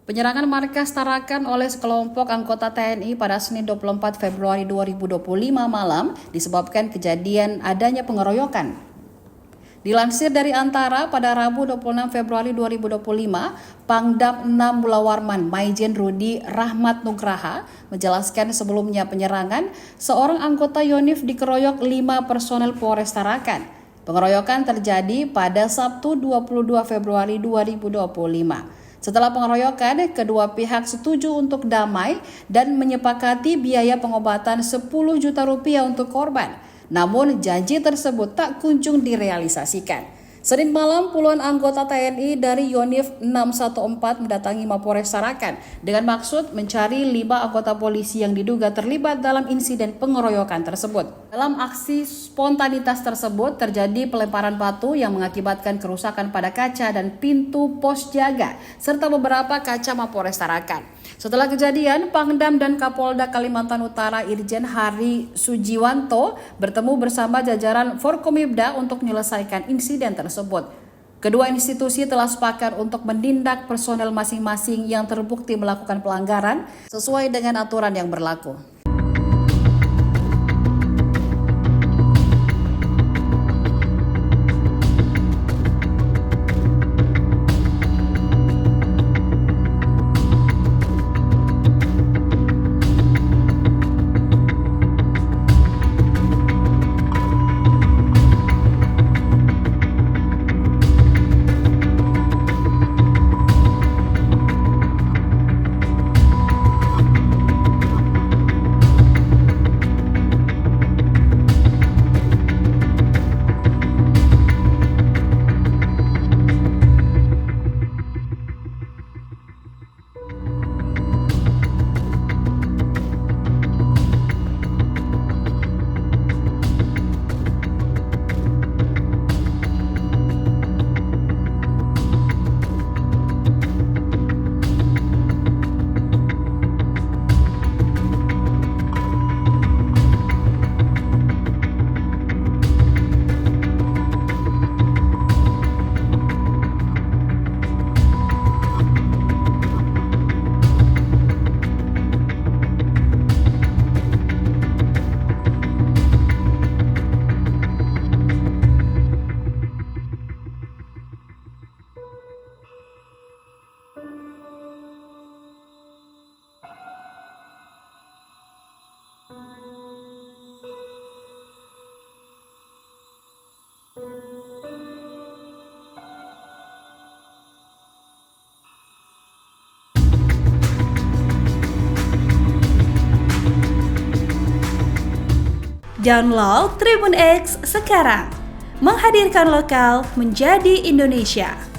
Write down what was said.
Penyerangan markas Tarakan oleh sekelompok anggota TNI pada Senin 24 Februari 2025 malam disebabkan kejadian adanya pengeroyokan. Dilansir dari Antara, pada Rabu 26 Februari 2025, Pangdam 6 Mulawarman Maijen Rudi Rahmat Nugraha menjelaskan sebelumnya penyerangan seorang anggota Yonif dikeroyok 5 personel Polres Tarakan. Pengeroyokan terjadi pada Sabtu 22 Februari 2025. Setelah pengeroyokan, kedua pihak setuju untuk damai dan menyepakati biaya pengobatan 10 juta rupiah untuk korban. Namun janji tersebut tak kunjung direalisasikan. Senin malam, puluhan anggota TNI dari Yonif 614 mendatangi Mapolres Tarakan dengan maksud mencari 5 anggota polisi yang diduga terlibat dalam insiden pengeroyokan tersebut. Dalam aksi spontanitas tersebut terjadi pelemparan batu yang mengakibatkan kerusakan pada kaca dan pintu pos jaga serta beberapa kaca Mapolres Tarakan. Setelah kejadian, Pangdam dan Kapolda Kalimantan Utara Irjen Hari Sujiwanto bertemu bersama jajaran Forkomibda untuk menyelesaikan insiden tersebut. Kedua institusi telah sepakat untuk menindak personel masing-masing yang terbukti melakukan pelanggaran sesuai dengan aturan yang berlaku. Download Tribun X sekarang, menghadirkan lokal menjadi Indonesia.